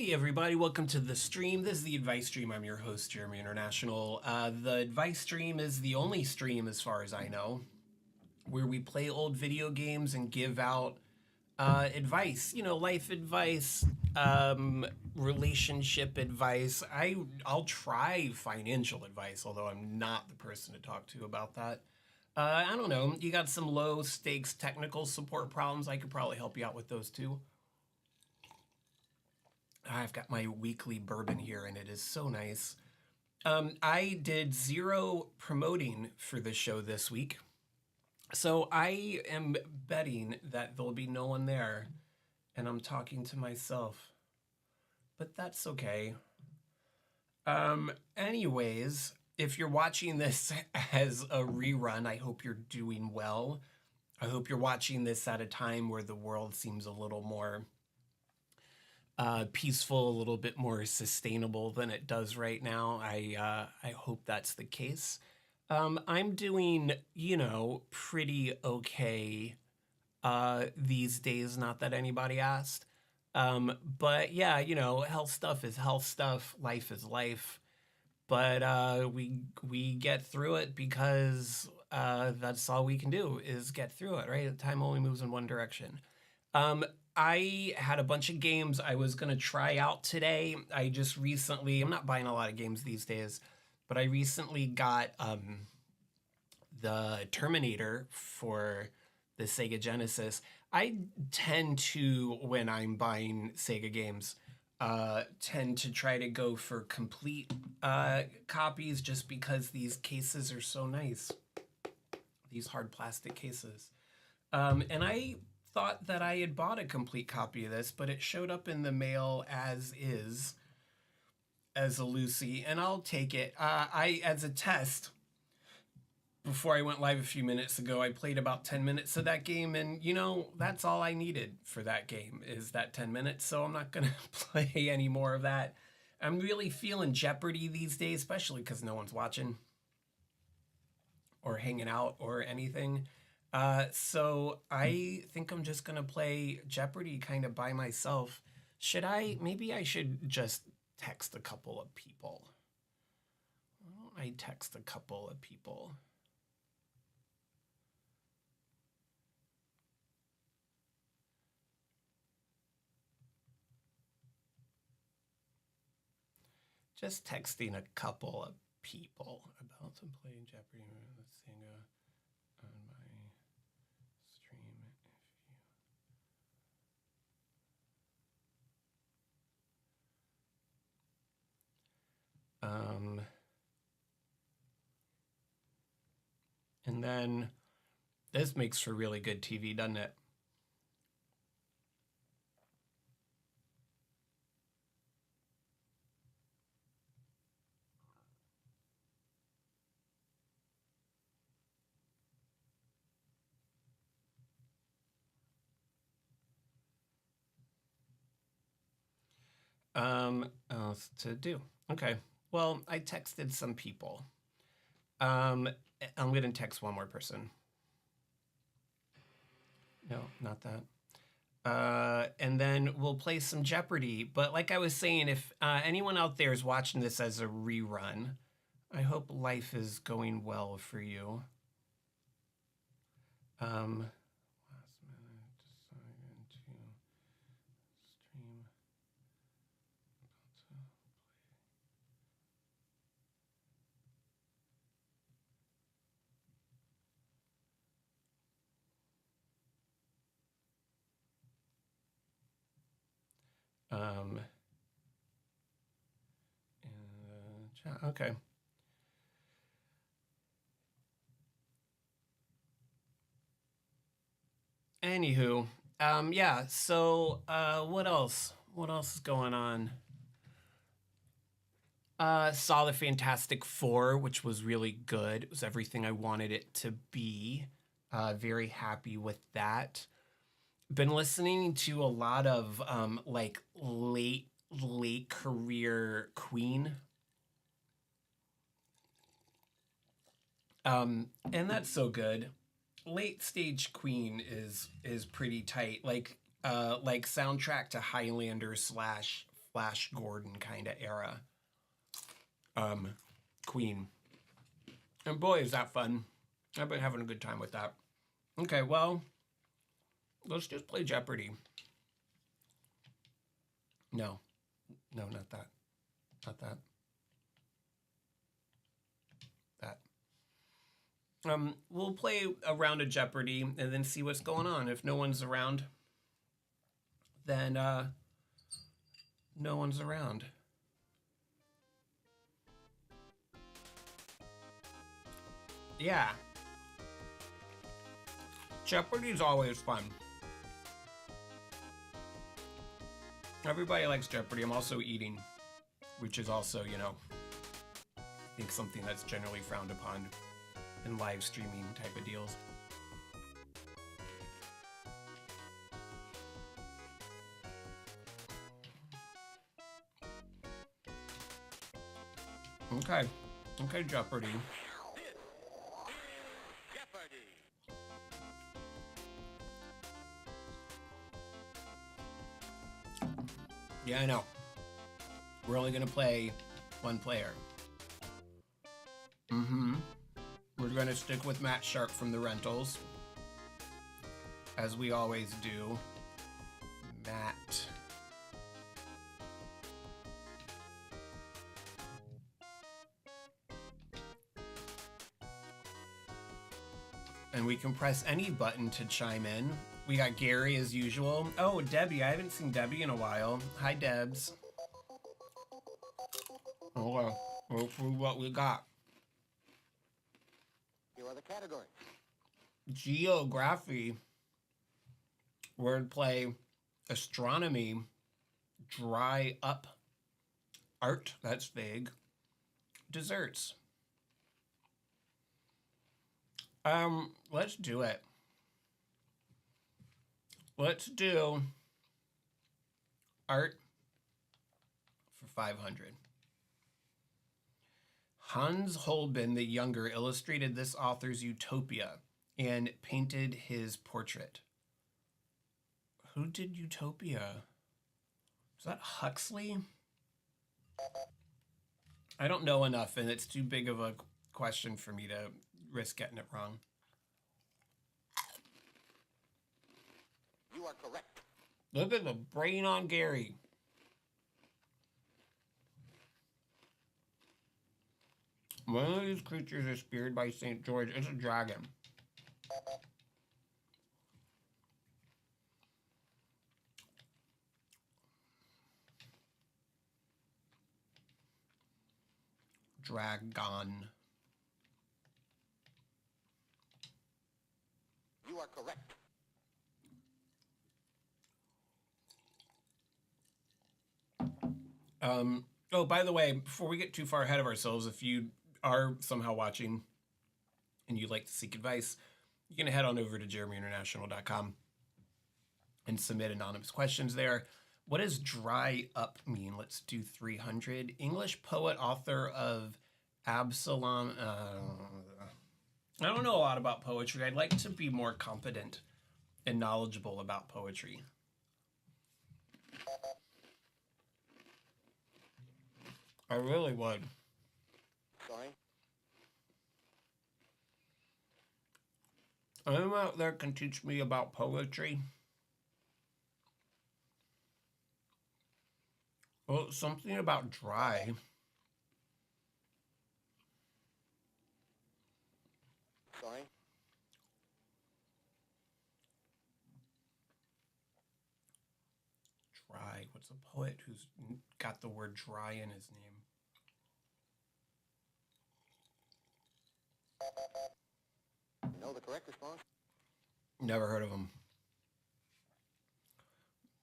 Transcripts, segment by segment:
Hey everybody, welcome to the stream. This is the advice stream. I'm your host, JeremyInternational. The advice stream is the only stream, as far as I know, where we play old video games and give out advice. You know, life advice, relationship advice. I'll try financial advice, although I'm not the person to talk to about that. I don't know. You got some low stakes technical support problems. I could probably help you out with those too. I've got my weekly bourbon here, and it is so nice. I did zero promoting for the show this week, so I am betting that there'll be no one there, and I'm talking to myself. But that's okay. Anyways, if you're watching this as a rerun, I hope you're doing well. I hope you're watching this at a time where the world seems a little more peaceful, a little bit more sustainable than it does right now. I hope that's the case. I'm doing, pretty okay these days. Not that anybody asked. But yeah, health stuff is health stuff. Life is life. But we get through it because that's all we can do is get through it, right? Time only moves in one direction. I had a bunch of games I was going to try out today. I'm not buying a lot of games these days, but I recently got the Terminator for the Sega Genesis. I tend to, when I'm buying Sega games, tend to try to go for complete copies just because these cases are so nice. These hard plastic cases. And I thought that I had bought a complete copy of this, but it showed up in the mail as is, as a Lucy, and I'll take it. As a test, before I went live a few minutes ago, I played about 10 minutes of that game, and that's all I needed for that game is that 10 minutes, so I'm not gonna play any more of that. I'm really feeling Jeopardy these days, especially because no one's watching or hanging out or anything. So I think I'm just gonna play Jeopardy kind of by myself. Maybe I should just text a couple of people. Why don't I text a couple of people? Just texting a couple of people about to play Jeopardy. Let's see, go on my stream and then this makes for really good TV, doesn't it? Else to do. Okay. Well, I texted some people. I'm going to text one more person. No, not that. And then we'll play some Jeopardy. But like I was saying, if anyone out there is watching this as a rerun, I hope life is going well for you. Last minute decided to stream. Okay. Anywho, yeah. So, what else? What else is going on? Saw the Fantastic Four, which was really good. It was everything I wanted it to be. Very happy with that. Been listening to a lot of like late career Queen. And that's so good. Late stage Queen is pretty tight. Like soundtrack to Highlander / Flash Gordon kind of era queen. And boy, is that fun. I've been having a good time with that. Okay, well, let's just play Jeopardy. No, not that. Not that. That. We'll play a round of Jeopardy and then see what's going on. If no one's around, then no one's around. Yeah. Jeopardy's always fun. Everybody likes Jeopardy. I'm also eating, which is also, you know, I think something that's generally frowned upon in live streaming type of deals. Okay. Okay, Jeopardy. Yeah, I know. We're only gonna play one player. We're gonna stick with Matt Sharp from the Rentals, as we always do. Matt. And we can press any button to chime in. We got Gary as usual. Oh, Debbie. I haven't seen Debbie in a while. Hi, Debs. Okay, let's see what we got. Here are the categories. Geography, wordplay, astronomy, dry up, art, that's vague, desserts. Let's do it. Let's do art for 500. Hans Holbein the Younger illustrated this author's Utopia and painted his portrait. Who did Utopia? Is that Huxley? I don't know enough, and it's too big of a question for me to risk getting it wrong. You are correct. Look at the brain on Gary. One of these creatures is speared by St. George. It's a dragon. Dragon. You are correct. Oh, by the way, before we get too far ahead of ourselves, if you are somehow watching and you'd like to seek advice, you can head on over to JeremyInternational.com and submit anonymous questions there. What does dry up mean? Let's do 300. English poet, author of Absalom. I don't know a lot about poetry. I'd like to be more competent and knowledgeable about poetry. I really would. Sorry. Anyone out there can teach me about poetry? Well, something about dry. Sorry. Dry. What's a poet who's got the word dry in his name? You know the correct response? Never heard of him.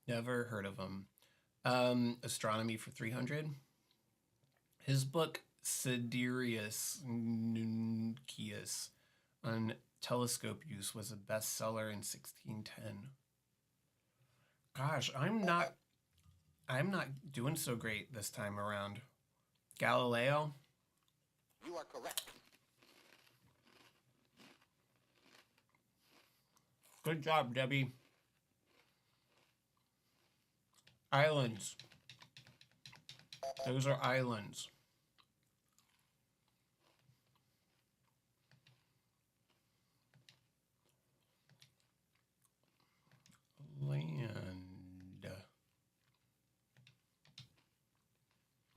Never heard of him. Astronomy for 300. His book Sidereus Nuncius on telescope use was a bestseller in 1610. Gosh, I'm not doing so great this time around. Galileo? You are correct. Good job, Debbie. Islands. Those are islands. Land.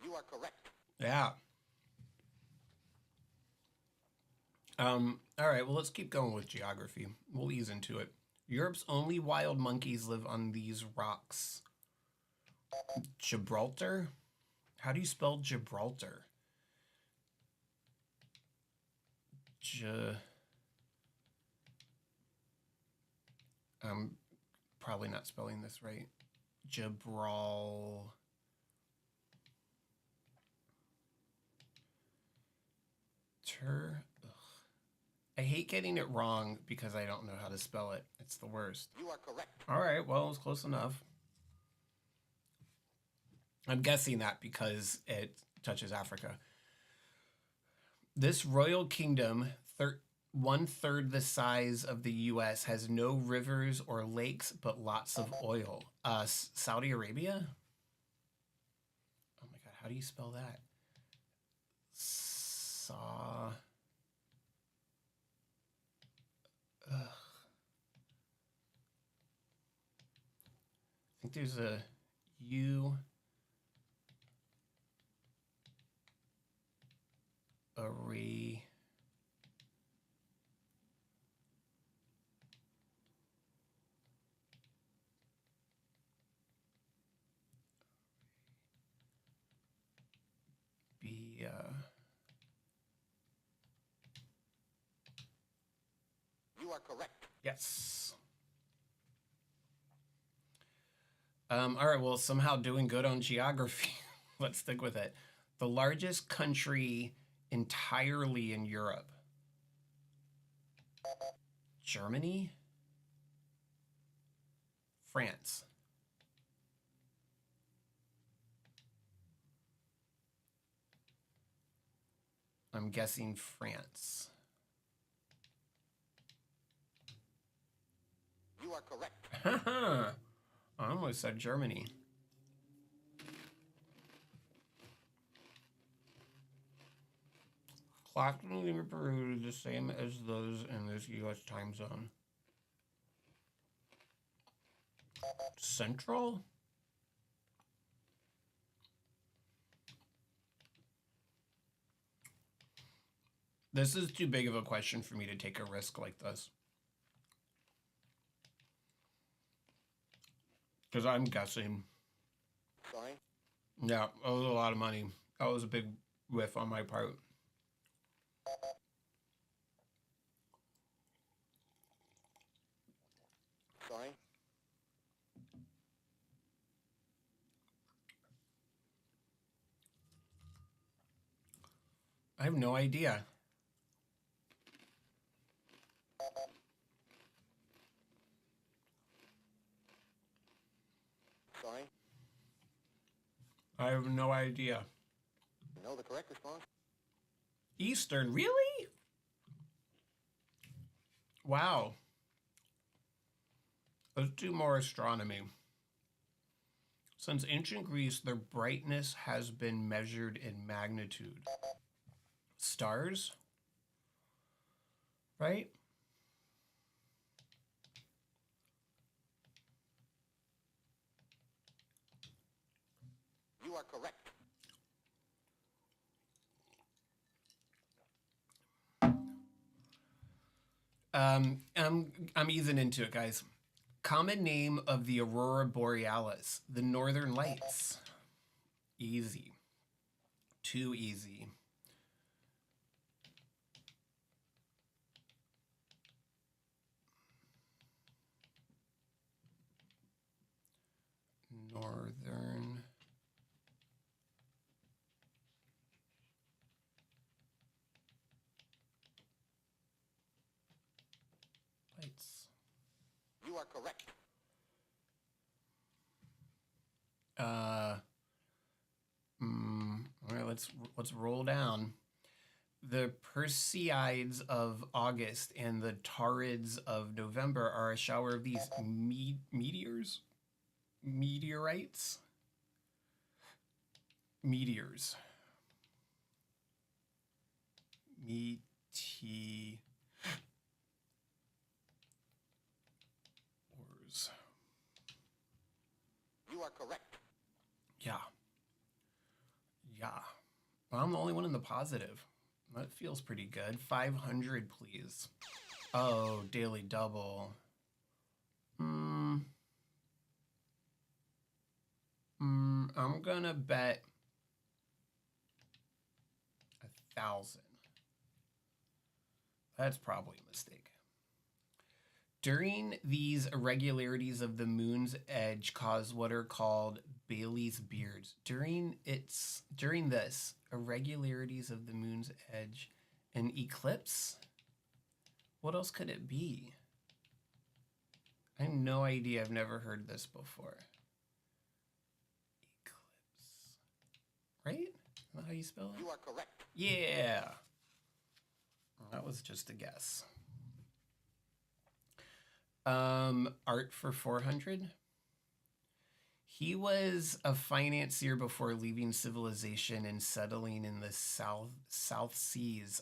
You are correct. Yeah. All right, well, let's keep going with geography. We'll ease into it. Europe's only wild monkeys live on these rocks. Gibraltar? How do you spell Gibraltar? I'm probably not spelling this right. Gibraltar. Ugh. I hate getting it wrong because I don't know how to spell it. It's the worst. You are correct. All right, well, it was close enough. I'm guessing that because it touches Africa. This royal kingdom, 1/3 the size of the U.S., has no rivers or lakes, but lots of oil. Saudi Arabia? Oh my God, how do you spell that? Ugh. I think there's a U. Arabia. You are correct. Yes. All right, well, somehow doing good on geography. Let's stick with it. The largest country entirely in Europe. Germany? France. I'm guessing France. You are correct. I almost said Germany. Clocks in Lima, Peru, the same as those in this U.S. time zone. Central? This is too big of a question for me to take a risk like this. Because I'm guessing. Sorry? Yeah, that was a lot of money. That was a big whiff on my part. Sorry? I have no idea. Sorry? I have no idea. You know the correct response? Eastern, really? Wow. Let's do more astronomy. Since ancient Greece, their brightness has been measured in magnitude. Stars? Right? You are correct. I'm easing into it, guys. Common name of the aurora borealis, the northern lights. Easy. Too easy. Northern lights. You are correct. All right, let's roll down. The Perseids of August and the Taurids of November are a shower of these meteorites. Meteors. Meteors. You are correct. Yeah. Yeah. Well, I'm the only one in the positive. That feels pretty good. 500, please. Oh, daily double. I'm gonna bet 1,000. That's probably a mistake. During these irregularities of the moon's edge cause what are called Bailey's beards. During this irregularities of the moon's edge, an eclipse? What else could it be? I have no idea. I've never heard this before. Eclipse. Right? Is that how you spell it? You are correct. Yeah. That was just a guess. Art for 400. He was a financier before leaving civilization and settling in the South Seas.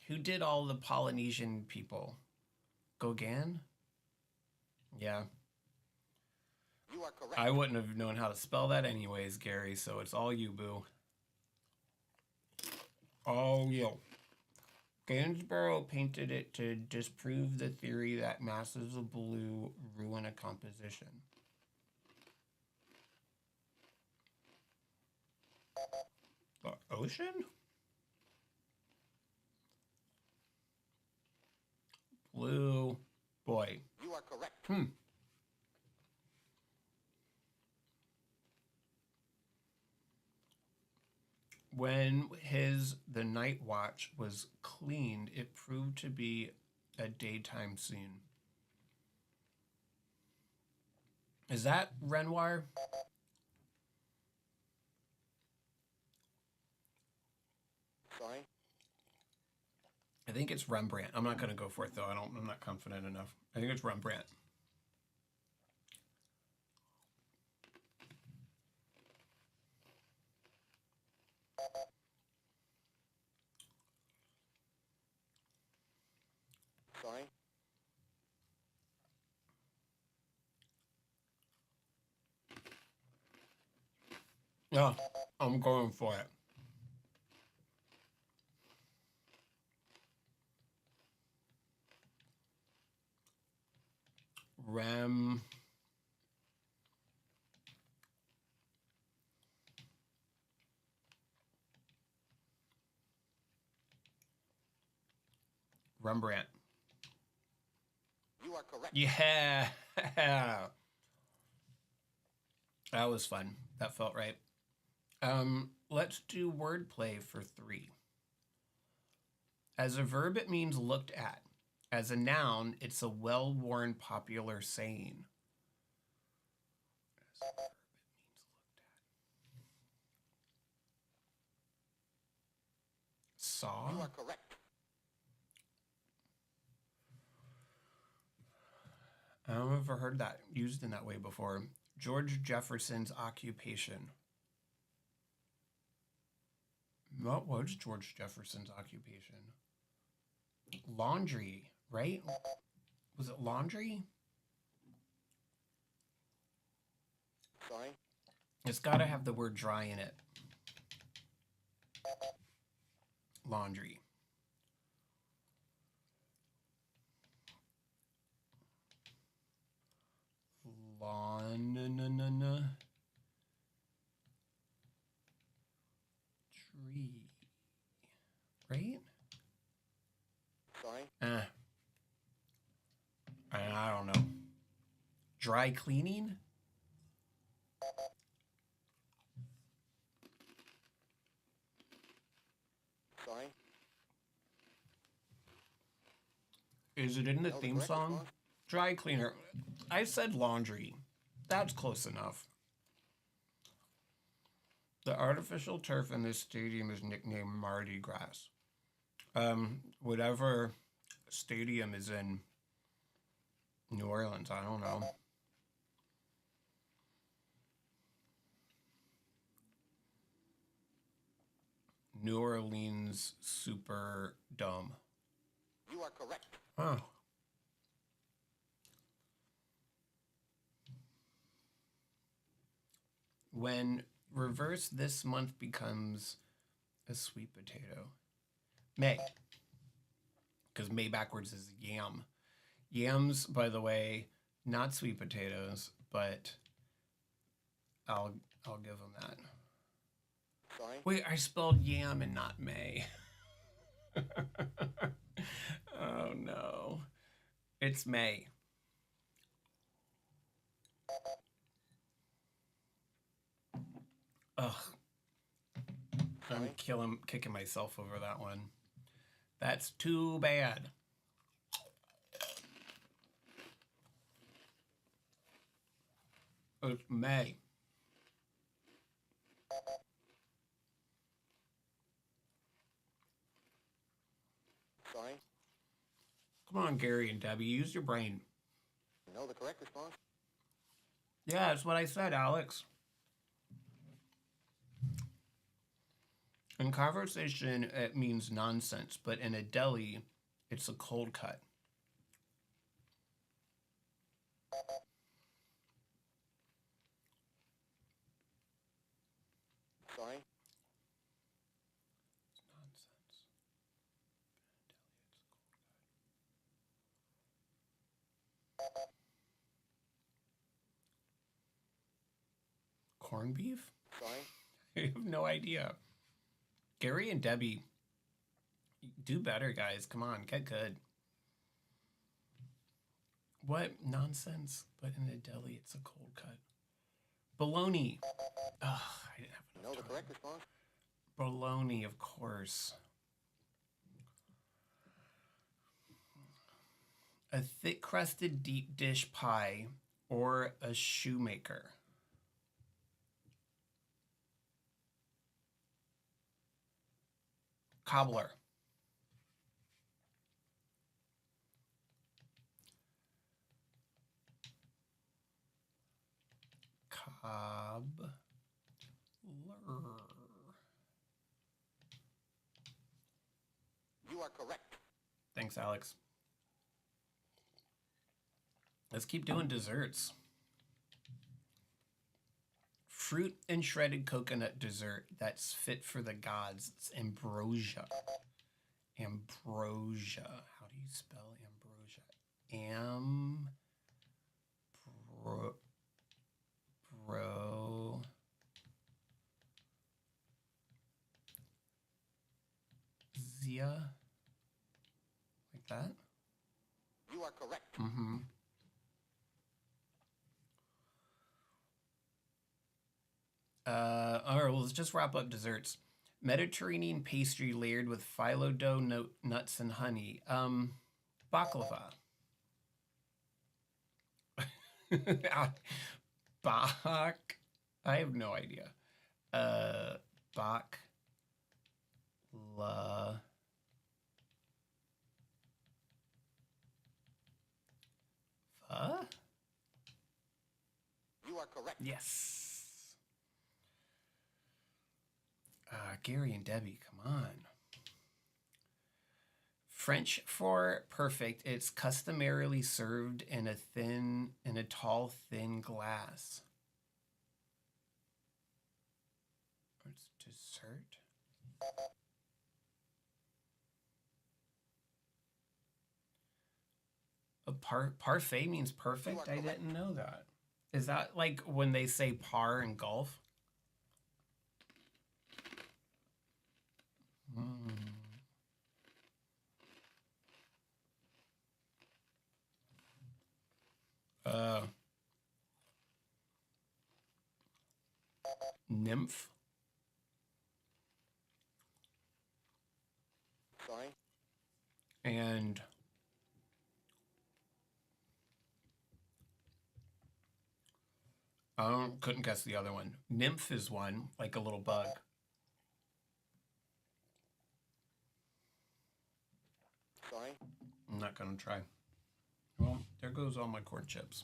Who did all the Polynesian people? Gauguin? Yeah. You are correct. I wouldn't have known how to spell that anyways, Gary, so it's all you, boo. All you. Gainsborough painted it to disprove the theory that masses of blue ruin a composition. The ocean? Blue. Boy. You are correct. When the night watch was cleaned, it proved to be a daytime scene. Is that Renoir? Sorry. I think it's Rembrandt. I'm not going to go for it though. I'm not confident enough. I think it's Rembrandt. Sorry. Yeah, I'm going for it. Rembrandt. You are correct. Yeah. That was fun. That felt right. Let's do wordplay for 3. As a verb, it means looked at. As a noun, it's a well-worn popular saying. As a verb, it means looked at. Saw? You are correct. I've never heard that used in that way before. George Jefferson's occupation. What was George Jefferson's occupation? Laundry, right? Was it laundry? Sorry. It's got to have the word dry in it. Laundry. Tree. Right? Sorry. I don't know. Dry cleaning? Sorry. Is it in the That was theme correct song? response. Dry cleaner. I said laundry. That's close enough. The artificial turf in this stadium is nicknamed Mardi Gras. Whatever stadium is in New Orleans, I don't know. New Orleans Superdome. You are correct. Oh. When reverse this month becomes a sweet potato. May. Because May backwards is yam. Yams, by the way, not sweet potatoes, but I'll give them that. Sorry. Wait, I spelled yam and not May. Oh no. It's May. Ugh. I'm kicking myself over that one. That's too bad. It's May. Sorry. Come on, Gary and Debbie, use your brain. No, the correct response. Yeah, that's what I said, Alex. In conversation, it means nonsense, but in a deli, it's a cold cut. Sorry. It's nonsense. Corned beef? Sorry. I have no idea. Gary and Debbie, do better, guys. Come on, get good. What nonsense? But in a deli, it's a cold cut. Bologna. Ugh, I didn't have enough No, the time. correct response. Bologna, of course. A thick-crusted deep dish pie or a shoemaker. Cobbler. Cobbler. You are correct. Thanks, Alex. Let's keep doing desserts. Fruit and shredded coconut dessert that's fit for the gods. It's ambrosia. Ambrosia. How do you spell ambrosia? Zia. Like that? You are correct. Mm-hmm. All right, well, let's just wrap up desserts. Mediterranean pastry layered with phyllo dough, nuts, and honey. Baklava. Bach. I have no idea. Bach. La. You are correct. Yes. Gary and Debbie, come on. French for perfect. It's customarily served in a tall, thin glass. It's dessert. Parfait means perfect? I didn't know that. Is that like when they say par in golf? Nymph. Sorry. And I couldn't guess the other one. Nymph is one, like a little bug. Sorry. I'm not gonna try. Well, there goes all my corn chips.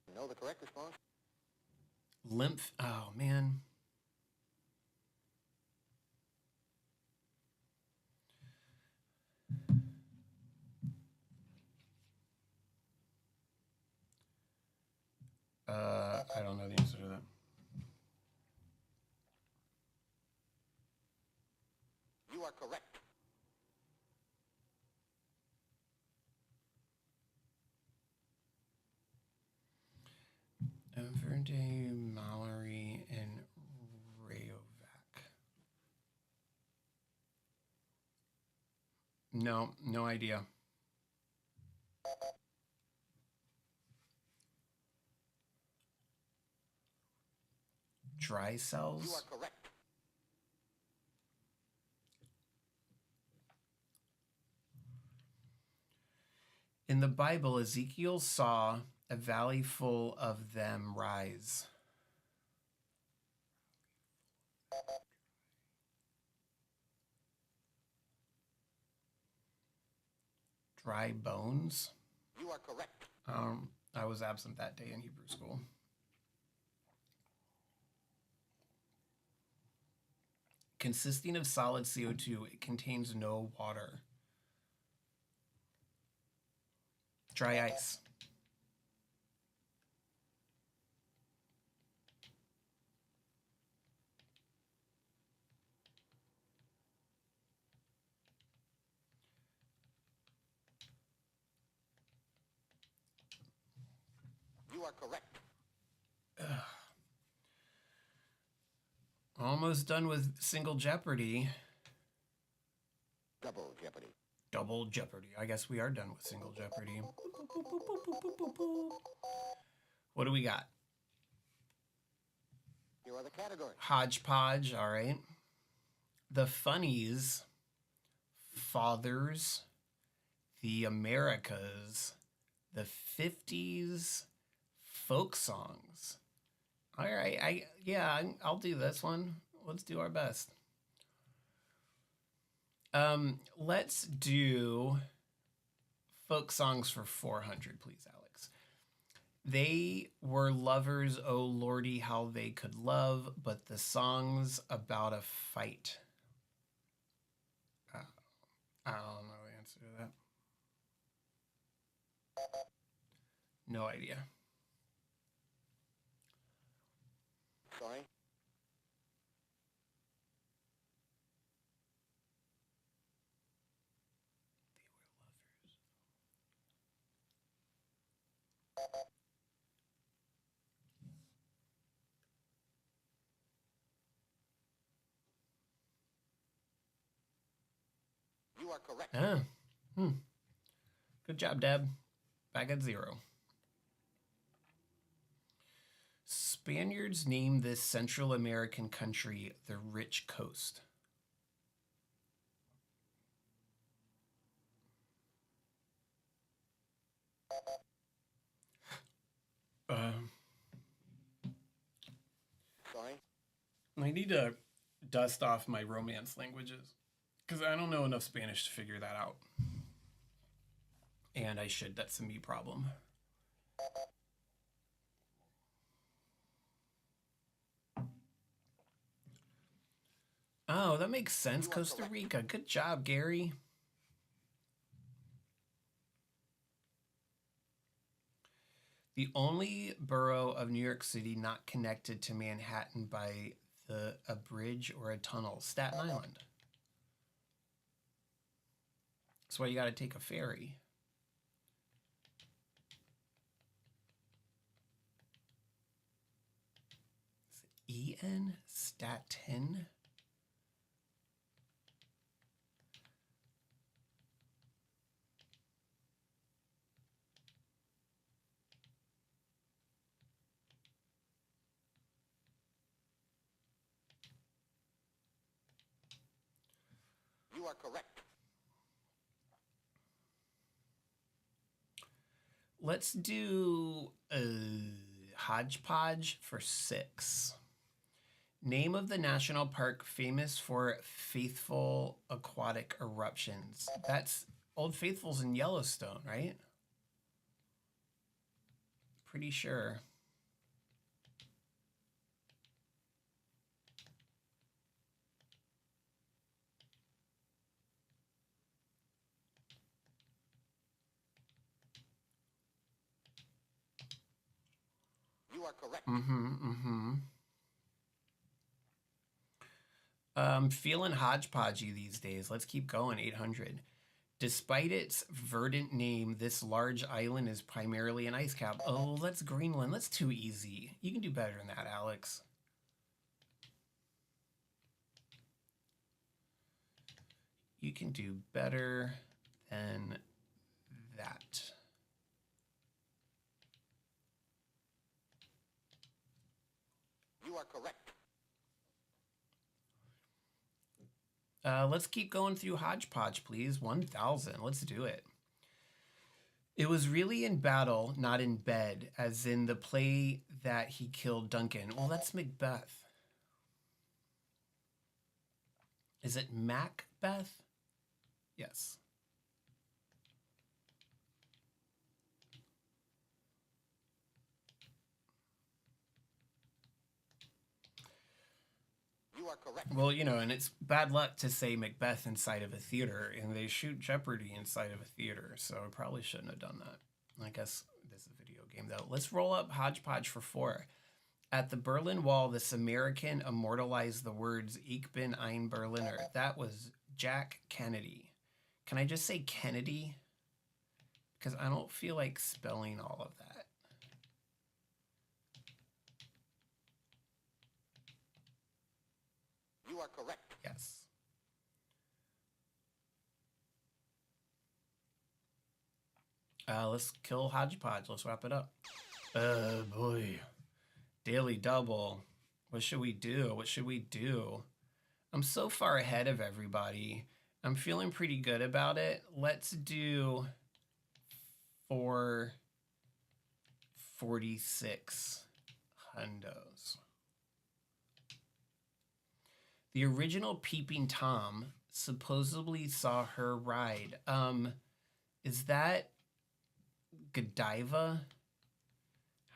You know the correct response? Lymph. Oh, man. I don't know the answer to that. You are correct. Verde, Mallory, and Rayovac. No idea. Dry cells? You are correct. In the Bible, Ezekiel saw a valley full of them rise. Dry bones? You are correct. I was absent that day in Hebrew school. Consisting of solid CO2, it contains no water. Dry ice. You are correct. Almost done with Single Jeopardy. Double jeopardy. Double Jeopardy. I guess we are done with Single Jeopardy. What do we got? Here are the categories. Hodgepodge, all right. The Funnies, Fathers, The Americas, the 50s, folk songs. All right, I'll do this one. Let's do our best. Let's do folk songs for 400, please, Alex. They were lovers, oh lordy, how they could love, but the song's about a fight. I don't know the answer to that. No idea. Sorry. You are correct. Good job, Deb. Back at 0. Spaniards named this Central American country the Rich Coast. Sorry. I need to dust off my Romance languages because I don't know enough Spanish to figure that out. And I should. That's a me problem. Oh, that makes sense. Costa Rica. Good job, Gary. The only borough of New York City not connected to Manhattan by a bridge or a tunnel. Staten Island. That's why you got to take a ferry. E-N? Staten? You are correct. Let's do hodgepodge for 6. Name of the national park famous for faithful aquatic eruptions. That's Old Faithful's in Yellowstone, right? Pretty sure. You are correct. Feeling hodgepodgey these days. Let's keep going. 800. Despite its verdant name, this large island is primarily an ice cap. Oh, that's Greenland. That's too easy. You can do better than that, Alex. You can do better than that. You are correct. Let's keep going through hodgepodge, please. 1,000. Let's do it. It was really in battle, not in bed, as in the play that he killed Duncan. Well, that's Macbeth. Is it Macbeth? Yes. You are correct. Well, you know, and it's bad luck to say Macbeth inside of a theater, and they shoot Jeopardy inside of a theater, so I probably shouldn't have done that. I guess this is a video game, though. Let's roll up hodgepodge for 4. At the Berlin Wall, this American immortalized the words Ich bin ein Berliner. That was Jack Kennedy. Can I just say Kennedy? Because I don't feel like spelling all of that. You are correct. Yes. Let's kill hodgepodge. Let's wrap it up. Boy. Daily double. What should we do? What should we do? I'm so far ahead of everybody. I'm feeling pretty good about it. Let's do 446 hundos. The original Peeping Tom supposedly saw her ride. Is that Godiva?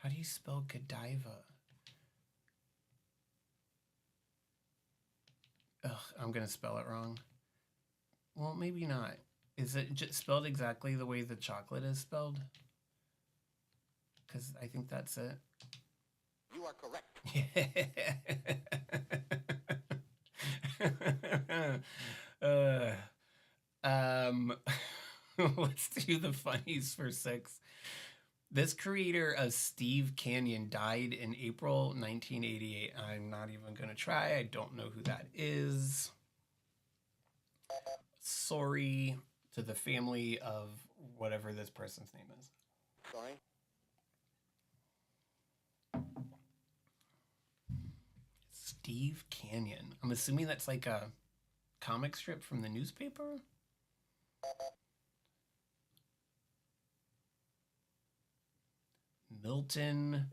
How do you spell Godiva? Ugh, I'm gonna spell it wrong. Well, maybe not. Is it just spelled exactly the way the chocolate is spelled? Because I think that's it. You are correct. Let's do the funnies for 6. This creator of Steve Canyon died in April 1988. I'm not even going to try. I don't know who that is. Sorry to the family of whatever this person's name is. Sorry. Steve Canyon. I'm assuming that's like a comic strip from the newspaper? Milton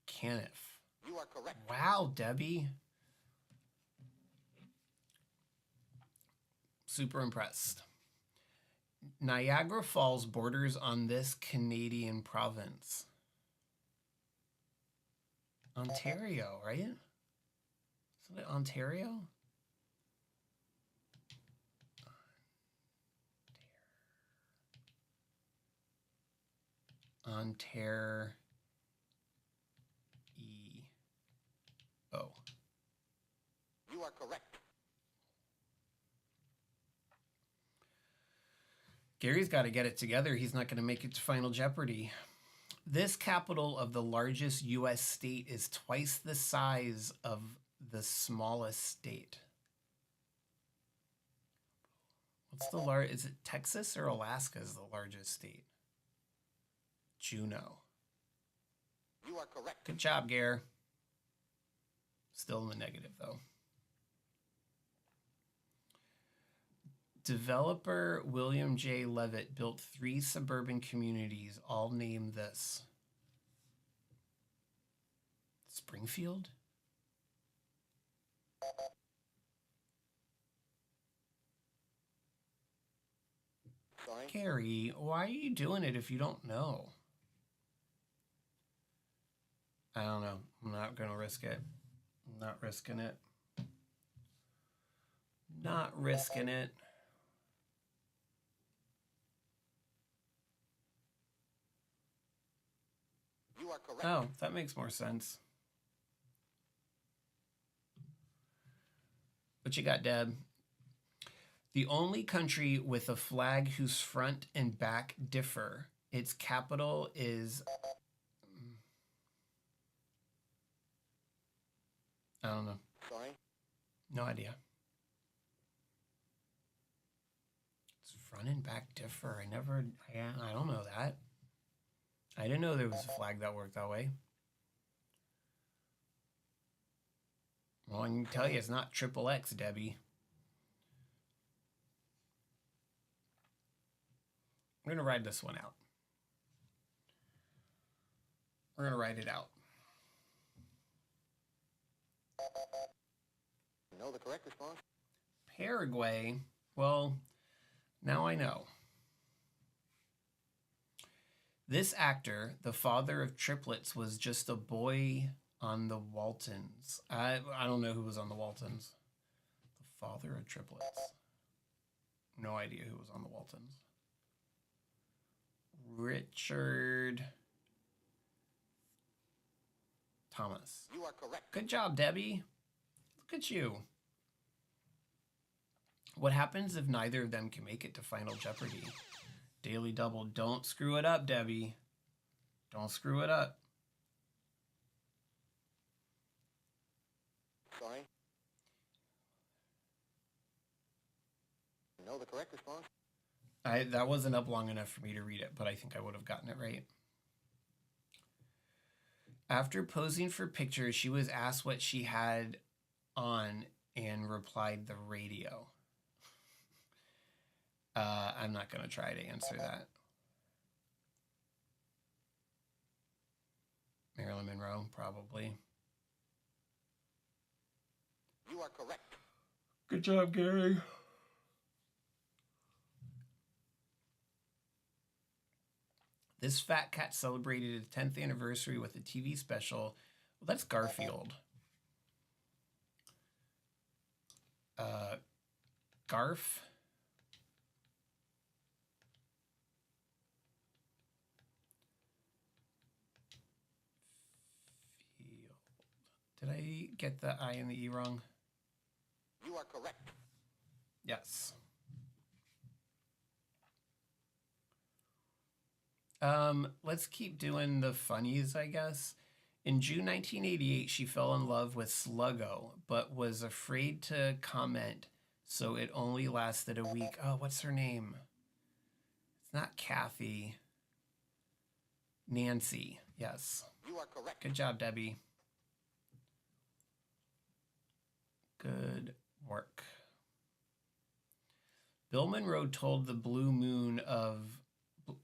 Caniff. You are correct. Wow, Debbie. Super impressed. Niagara Falls borders on this Canadian province. Ontario, right? Isn't it Ontario? Ontario. You are correct. Gary's got to get it together. He's not going to make it to Final Jeopardy. This capital of the largest U.S. state is twice the size of the smallest state. What's the largest? Is it Texas or Alaska is the largest state? Juneau. You are correct. Good job, Gare. Still in the negative, though. Developer William J. Levitt built 3 suburban communities, all named this. Springfield? Sorry. Gary, why are you doing it if you don't know? I don't know. I'm not going to risk it. I'm not risking it. Not risking it. You are correct. Oh, that makes more sense. What you got, Deb? The only country with a flag whose front and back differ. Its capital is... I don't know. Sorry. No idea. Its front and back differ. I don't know that. I didn't know there was a flag that worked that way. Well, I can tell you it's not XXX, Debbie. I'm going to ride this one out. We're going to ride it out. Know the correct response? Paraguay. Well, now I know. This actor, the father of triplets, was just a boy on the Waltons. I don't know who was on the Waltons. The father of triplets. No idea who was on the Waltons. Richard Thomas. You are correct. Good job, Debbie. Look at you. What happens if neither of them can make it to Final Jeopardy? Daily Double. Don't screw it up, Debbie. Don't screw it up. Sorry. Know the correct response? That wasn't up long enough for me to read it, but I think I would have gotten it right. After posing for pictures, she was asked what she had on and replied the radio. I'm not going to try to answer that. Marilyn Monroe, probably. You are correct. Good job, Gary. This fat cat celebrated its 10th anniversary with a TV special. Well, that's Garfield. Garf. Did I get the I and the E wrong? You are correct. Yes. Let's keep doing the funnies, I guess. In June 1988, she fell in love with Sluggo, but was afraid to comment, so it only lasted a week. Oh, what's her name? It's not Kathy. Nancy. Yes. You are correct. Good job, Debbie. Good work. Bill Monroe told the blue moon of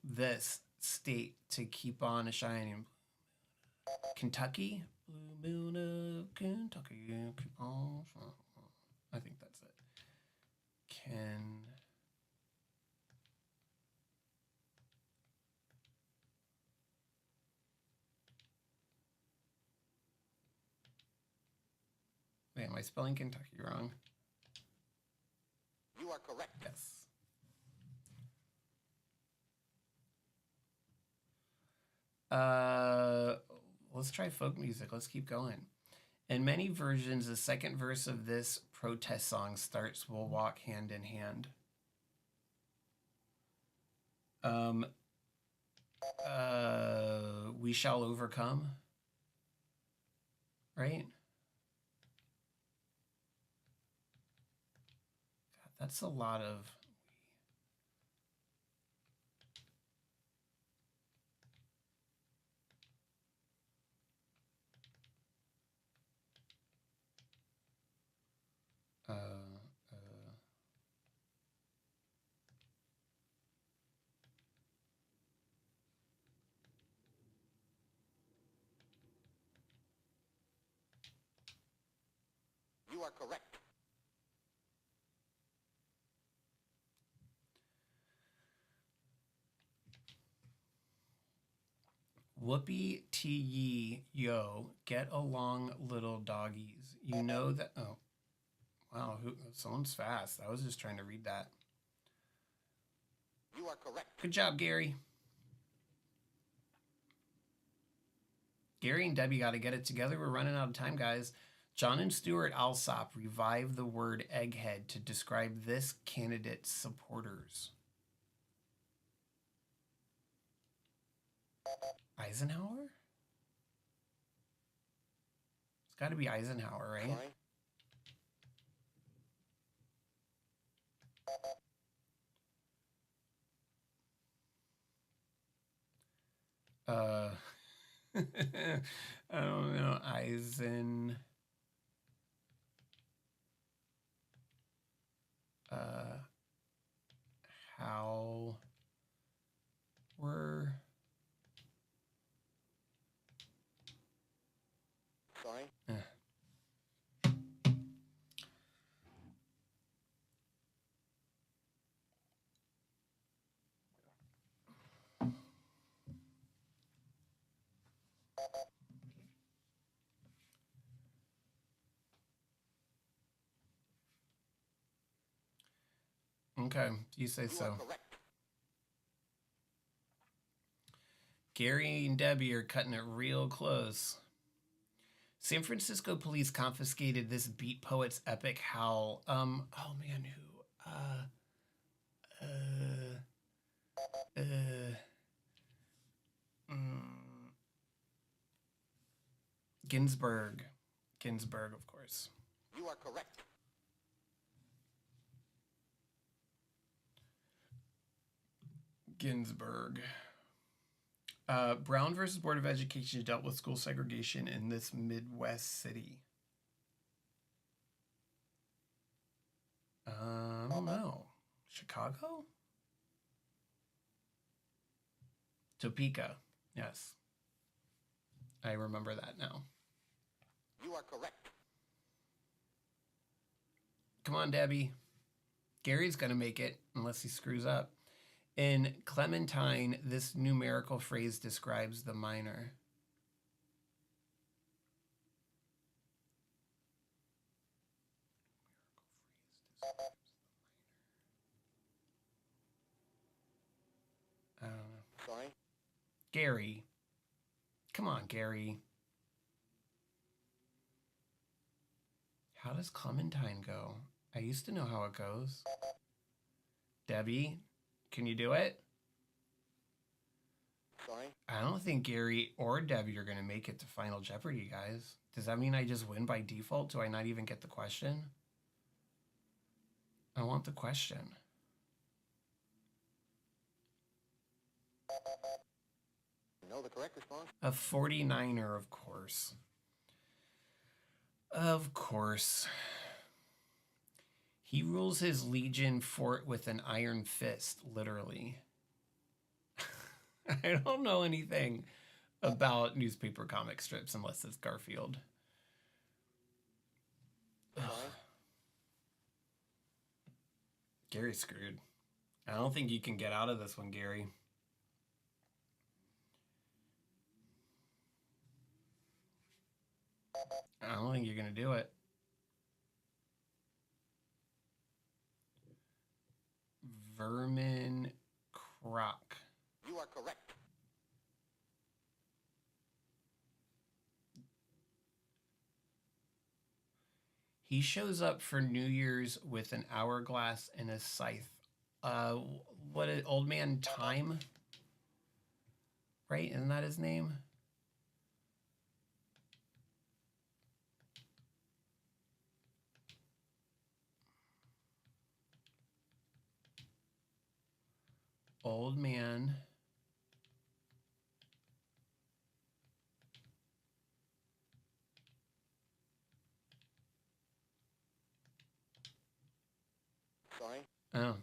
this state to keep on shining. Kentucky? Blue moon of Kentucky. Keep on shining. I think that's it. Wait, am I spelling Kentucky wrong? You are correct. Yes. Let's try folk music. Let's keep going. In many versions, the second verse of this protest song starts, "We'll walk hand in hand." We shall overcome. Right? God, that's a lot of... You are correct. Whoopee tee yee, yo, get along, little doggies. You know that. Oh, wow, someone's fast. I was just trying to read that. You are correct. Good job, Gary. Gary and Debbie got to get it together. We're running out of time, guys. John and Stuart Alsop revived the word egghead to describe this candidate's supporters. Eisenhower? It's got to be Eisenhower, right? Sorry. I don't know. Eisen. How were. Sorry. Okay, you say You so. are correct. Gary and Debbie are cutting it real close. San Francisco police confiscated this beat poet's epic howl. Oh man, who? Ginsburg. Ginsburg, of course. You are correct. Ginsburg. Brown versus Board of Education dealt with school segregation in this Midwest city. I don't know. Chicago? Topeka. Yes. I remember that now. You are correct. Come on, Debbie. Gary's going to make it unless he screws up. In Clementine, this numerical phrase describes the minor. I don't know. Sorry. Gary. Come on, Gary. How does Clementine go? I used to know how it goes. Debbie, can you do it? Sorry. I don't think Gary or Debbie are going to make it to Final Jeopardy, guys. Does that mean I just win by default? Do I not even get the question? I want the question. Know the correct response? A 49er, of course. Of course. He rules his legion fort with an iron fist, literally. I don't know anything about newspaper comic strips unless it's Garfield. Sorry. Gary's screwed. I don't think you can get out of this one, Gary. I don't think you're going to do it. Vermin Croc. You are correct. He shows up for New Year's with an hourglass and a scythe. What is Old Man Time? Right? Isn't that his name? Old Man. Sorry. Oh.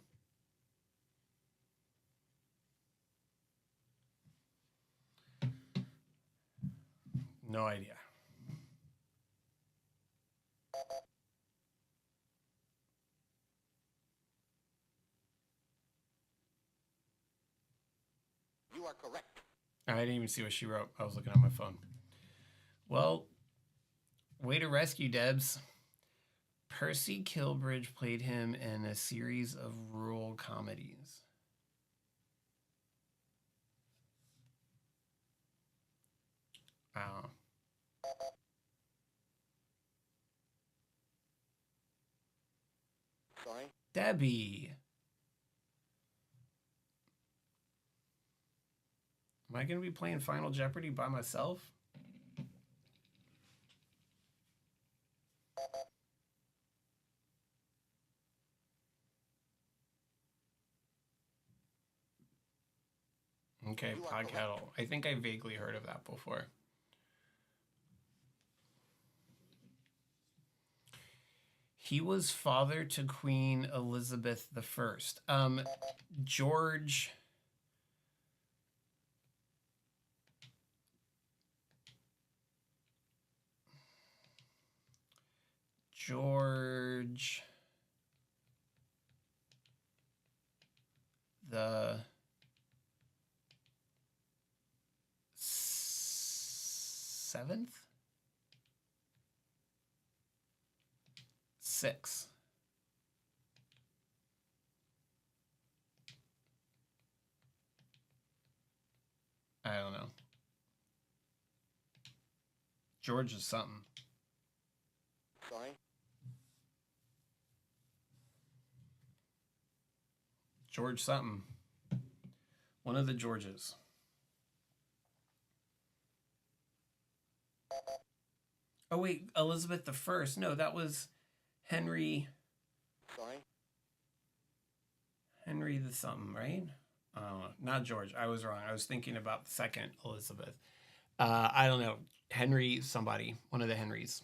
No idea. You are correct. I didn't even see what she wrote. I was looking at my phone. Well, way to rescue, Debs. Percy Kilbridge played him in a series of rural comedies. Wow. Sorry. Debbie. Am I going to be playing Final Jeopardy by myself? Okay, Podcattle. I think I vaguely heard of that before. He was father to Queen Elizabeth I. George... George the seventh? Six. I don't know. George is something. Sorry. George something. One of the Georges. Oh wait, Elizabeth I. No, that was Henry. Sorry. Henry the something, right? Not George. I was wrong. I was thinking about the second Elizabeth. I don't know. Henry somebody. One of the Henrys.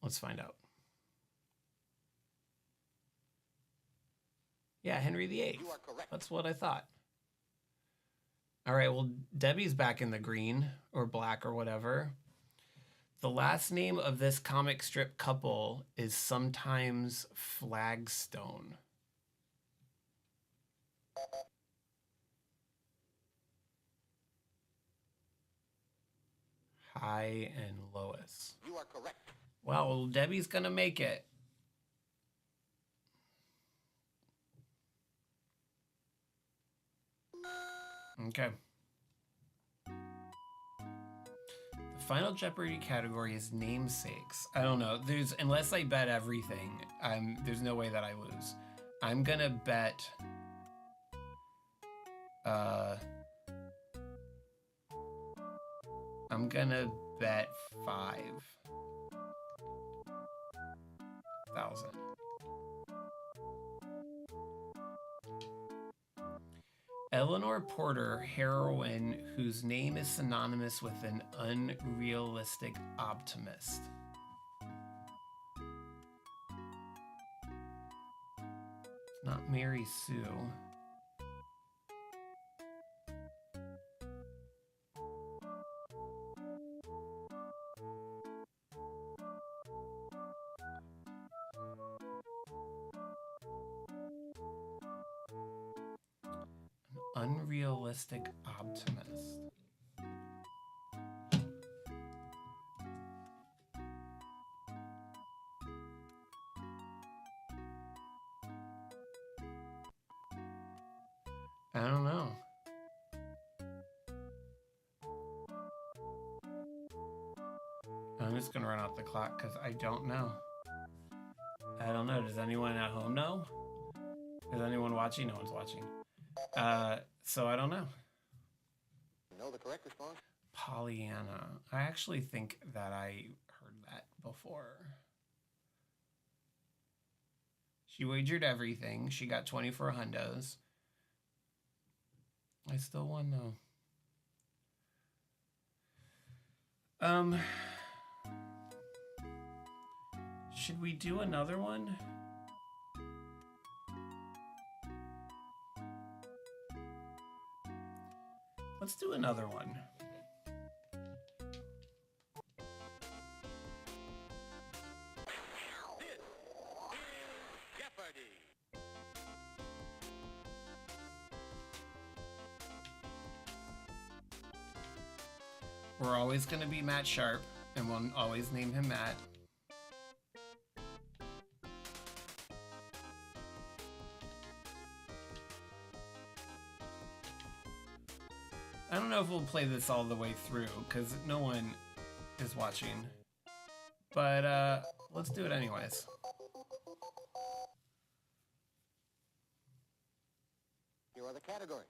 Let's find out. Yeah, Henry VIII. You are correct. That's what I thought. All right, well, Debbie's back in the green or black or whatever. The last name of this comic strip couple is sometimes Flagstone. Hi and Lois. You are correct. Well, Debbie's going to make it. Okay. The Final Jeopardy category is namesakes. I don't know. Unless I bet everything, there's no way that I lose. I'm going to bet I'm going to bet 5,000. Eleanor Porter, heroine whose name is synonymous with an unrealistic optimist. It's not Mary Sue. Unrealistic optimist. I don't know. I'm just gonna run out the clock because I don't know. I don't know. Does anyone at home know? Is anyone watching? No one's watching. So I don't know. Know the correct response? Pollyanna. I actually think that I heard that before. She wagered everything. She got 24 hundos. I still won though. Should we do another one? Let's do another one. We're always going to be Matt Sharp, and we'll always name him Matt. I don't know if we'll play this all the way through, because no one is watching. But let's do it anyways. Here are the categories.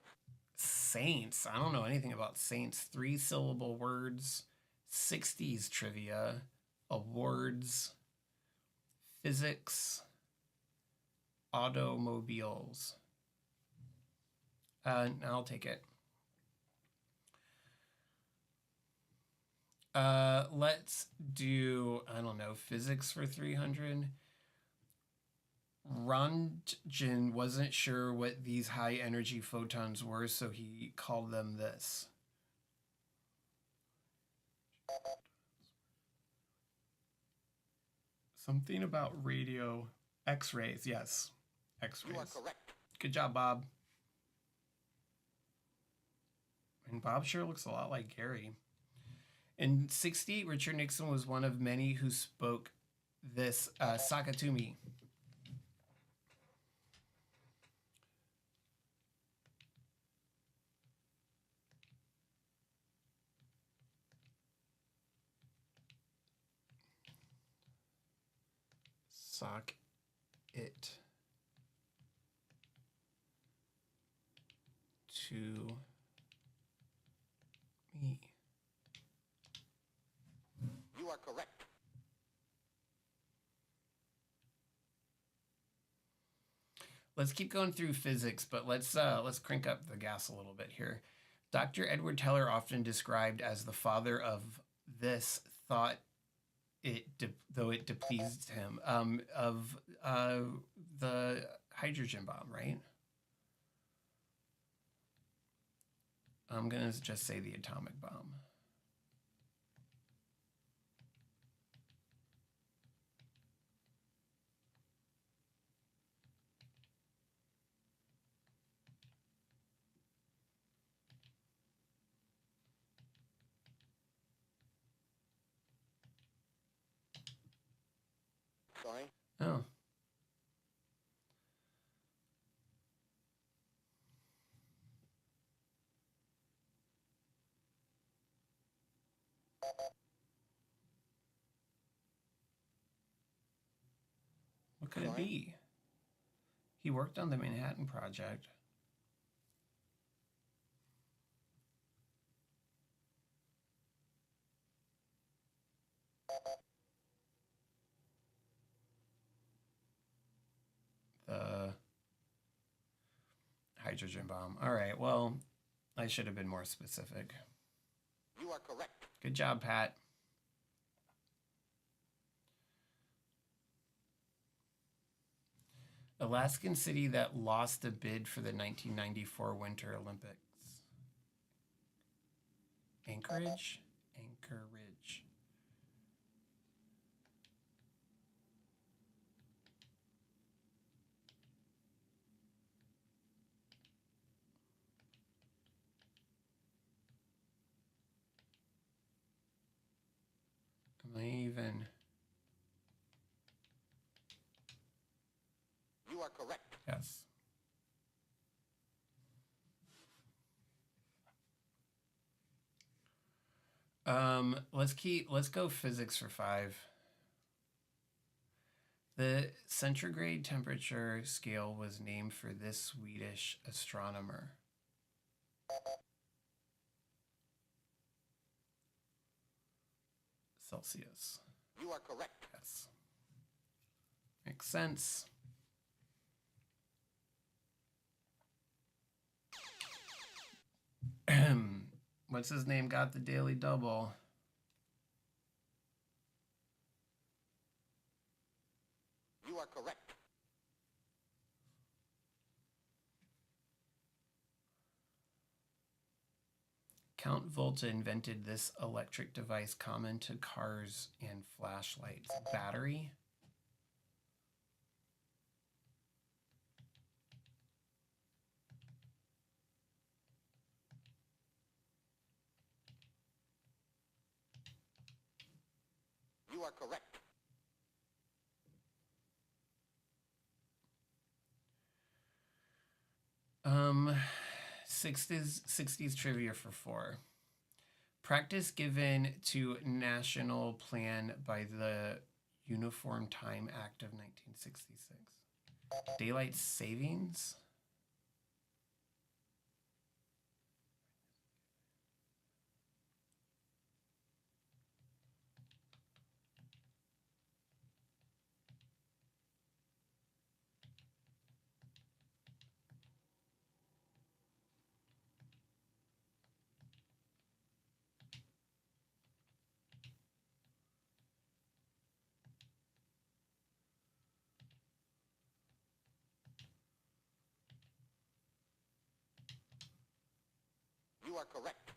Saints. I don't know anything about Saints. 3-syllable words, 60s trivia, awards, physics, automobiles. I'll take it. Let's do, I don't know, physics for 300. Röntgen wasn't sure what these high energy photons were, so he called them this. Something about radio. X-rays, yes. X-rays. You are correct. Good job, Bob. And Bob sure looks a lot like Gary. In 1960, Richard Nixon was one of many who spoke this Sakatumi. Sock it to me. You are correct. Let's keep going through physics, but let's crank up the gas a little bit here. Dr. Edward Teller, often described as the father of this, thought though it displeased him, of the hydrogen bomb, right? I'm gonna just say the atomic bomb. Sorry. Oh. What could it be? He worked on the Manhattan Project. The hydrogen bomb. All right, well, I should have been more specific. You are correct. Good job, Pat. Alaskan city that lost the bid for the 1994 Winter Olympics. Anchorage? Anchorage. Am I even... You are correct. Yes. Let's go physics for 5. The centigrade temperature scale was named for this Swedish astronomer. Celsius. You are correct. Yes. Makes sense. What's his name got the daily double? You are correct. Count Volta invented this electric device common to cars and flashlights. Battery? are correct. Um, 60s trivia for 4. Practice given to national plan by the Uniform Time Act of 1966. Daylight savings? You are correct.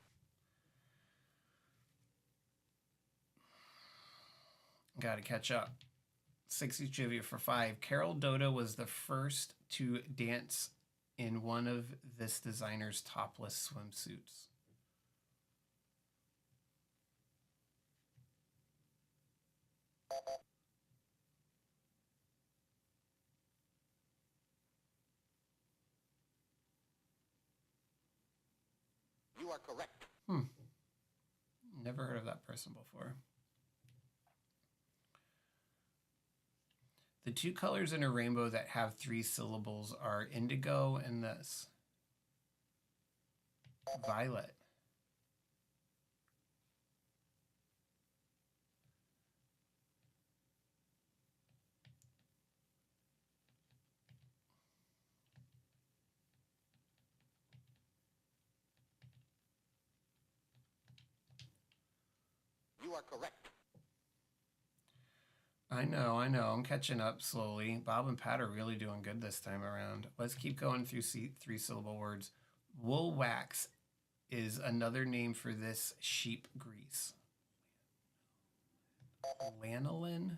Gotta catch up. 60s trivia for 5. Carol Doda was the first to dance in one of this designer's topless swimsuits. You are correct. Never heard of that person before. The 2 colors in a rainbow that have 3 syllables are indigo and this. Violet. You are correct. I know. I'm catching up slowly. Bob and Pat are really doing good this time around. Let's keep going through 3-syllable words. Wool wax is another name for this sheep grease. Lanolin?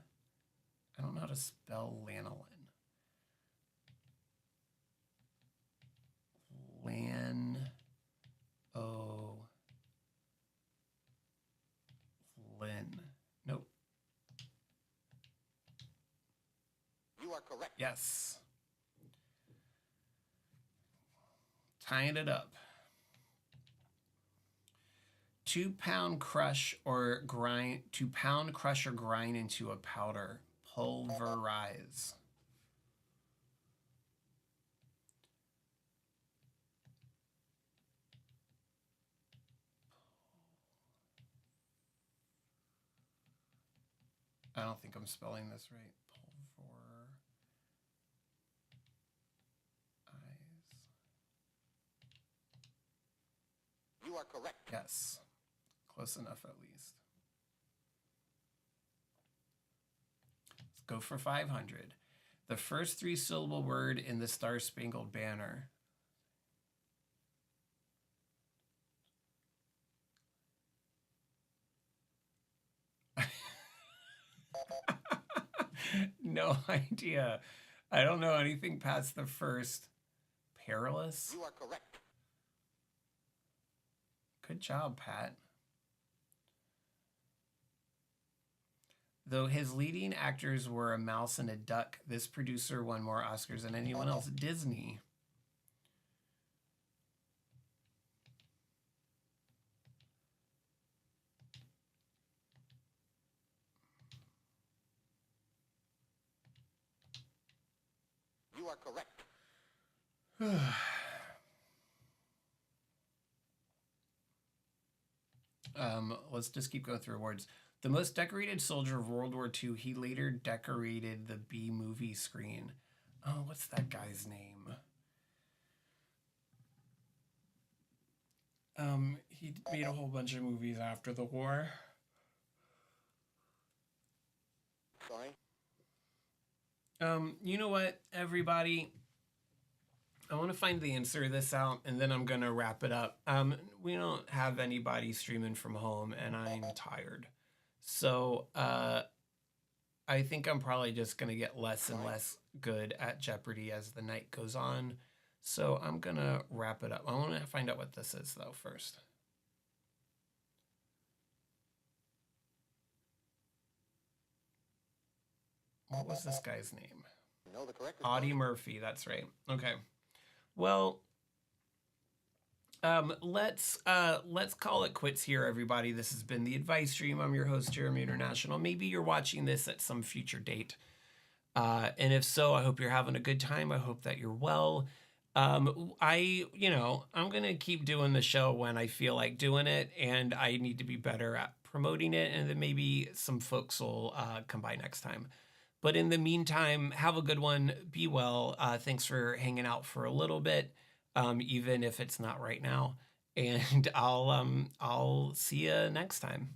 I don't know how to spell lanolin. Lin. Nope. You are correct. Yes. Tying it up. 2-pound crush or grind. 2-pound crush or grind into a powder. Pulverize. I don't think I'm spelling this right. You are correct. Yes. Close enough at least. Let's go for 500. The first 3-syllable word in the Star Spangled Banner. No idea. I don't know anything past the first. Perilous? You are correct. Good job, Pat. Though his leading actors were a mouse and a duck, this producer won more Oscars than anyone else. Disney. You are correct. Let's just keep going through awards. The most decorated soldier of World War II, he later decorated the B movie screen. Oh, what's that guy's name? He made a whole bunch of movies after the war. Sorry. You know what, everybody? I want to find the answer to this out, and then I'm going to wrap it up. We don't have anybody streaming from home, and I'm tired. So I think I'm probably just going to get less and less good at Jeopardy as the night goes on. So I'm going to wrap it up. I want to find out what this is, though, first. What was this guy's name? No, the correct Audie response. Murphy. That's right. Okay. Well, let's call it quits here, everybody. This has been the Advice Stream. I'm your host, Jeremy International. Maybe you're watching this at some future date. And if so, I hope you're having a good time. I hope that you're well. I'm going to keep doing the show when I feel like doing it, and I need to be better at promoting it, and then maybe some folks will come by next time. But in the meantime, have a good one. Be well. Thanks for hanging out for a little bit, even if it's not right now. And I'll see you next time.